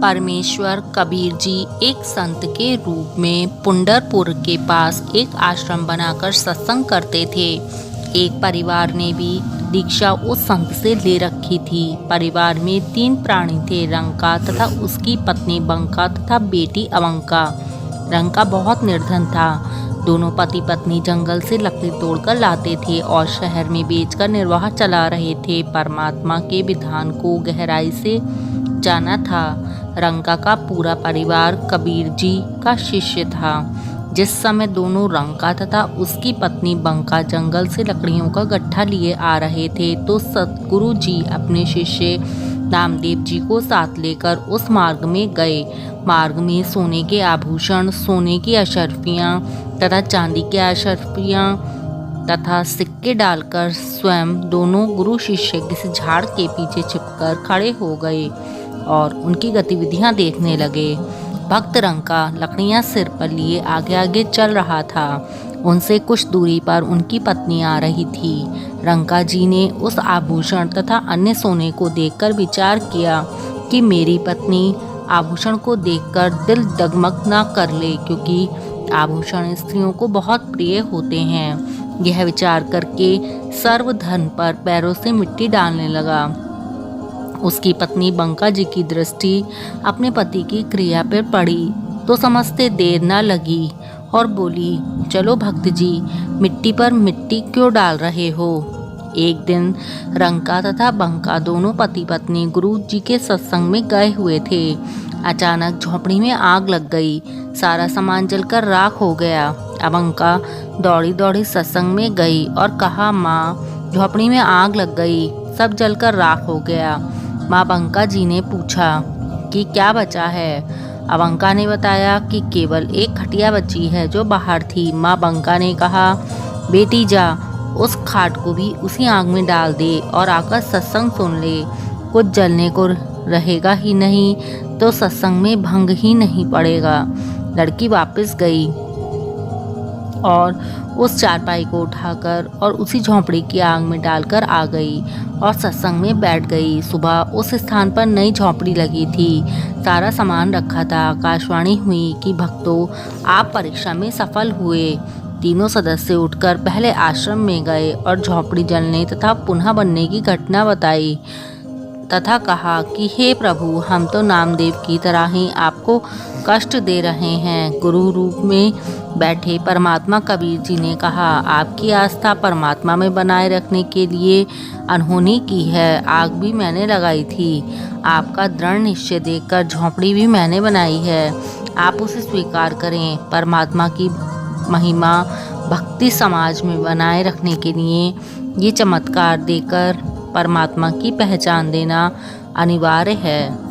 परमेश्वर कबीर जी एक संत के रूप में पुंडरपुर के पास एक आश्रम बनाकर सत्संग करते थे। एक परिवार ने भी दीक्षा उस संत से ले रखी थी। परिवार में 3 प्राणी थे, रंका तथा उसकी पत्नी बंका तथा बेटी अवंका। रंका बहुत निर्धन था। दोनों पति पत्नी जंगल से लकड़ी तोड़कर लाते थे और शहर में बेचकर निर्वाह चला रहे थे। परमात्मा के विधान को गहराई से जाना था। रंका का पूरा परिवार कबीर जी का शिष्य था। जिस समय दोनों रंका तथा उसकी पत्नी बंका जंगल से लकड़ियों का गट्ठा लिए आ रहे थे तो सतगुरु जी अपने शिष्य नामदेव जी को साथ लेकर उस मार्ग में गए। मार्ग में सोने के आभूषण, सोने की अशर्फियाँ तथा चांदी की अशर्फियाँ तथा सिक्के डालकर स्वयं दोनों गुरु शिष्य किसी झाड़ के पीछे छिपकर खड़े हो गए और उनकी गतिविधियां देखने लगे। भक्त रंका लकड़ियां सिर पर लिए आगे आगे चल रहा था। उनसे कुछ दूरी पर उनकी पत्नी आ रही थी। रंका जी ने उस आभूषण तथा अन्य सोने को देखकर विचार किया कि मेरी पत्नी आभूषण को देखकर दिल डगमग ना कर ले, क्योंकि आभूषण स्त्रियों को बहुत प्रिय होते हैं। यह विचार करके सर्वधन पर पैरों से मिट्टी डालने लगा। उसकी पत्नी बंका जी की दृष्टि अपने पति की क्रिया पर पड़ी तो समझते देर न लगी और बोली, चलो भक्त जी, मिट्टी पर मिट्टी क्यों डाल रहे हो। एक दिन रंका तथा बंका दोनों पति पत्नी गुरु जी के सत्संग में गए हुए थे। अचानक झोपड़ी में आग लग गई। सारा सामान जलकर राख हो गया। अवंका दौड़ी दौड़ी सत्संग में गई और कहा, माँ, झोपड़ी में आग लग गई, सब जलकर राख हो गया। माँ बंका जी ने पूछा कि क्या बचा है। अवंका ने बताया कि केवल एक खटिया बची है जो बाहर थी। माँ बंका ने कहा, बेटी जा, उस खाट को भी उसी आग में डाल दे और आकर सत्संग सुन ले। कुछ जलने को रहेगा ही नहीं तो सत्संग में भंग ही नहीं पड़ेगा। लड़की वापस गई और उस चारपाई को उठाकर और उसी झोंपड़ी की आग में डालकर आ गई और सत्संग में बैठ गई। सुबह उस स्थान पर नई झोंपड़ी लगी थी। सारा सामान रखा था। आकाशवाणी हुई कि भक्तों, आप परीक्षा में सफल हुए। तीनों सदस्य उठकर पहले आश्रम में गए और झोंपड़ी जलने तथा पुनः बनने की घटना बताई तथा कहा कि हे प्रभु, हम तो नामदेव की तरह ही आपको कष्ट दे रहे हैं। गुरु रूप में बैठे परमात्मा कबीर जी ने कहा, आपकी आस्था परमात्मा में बनाए रखने के लिए अनहोनी की है। आग भी मैंने लगाई थी। आपका दृढ़ निश्चय देखकर झोंपड़ी भी मैंने बनाई है। आप उसे स्वीकार करें। परमात्मा की महिमा भक्ति समाज में बनाए रखने के लिए ये चमत्कार देकर परमात्मा की पहचान देना अनिवार्य है।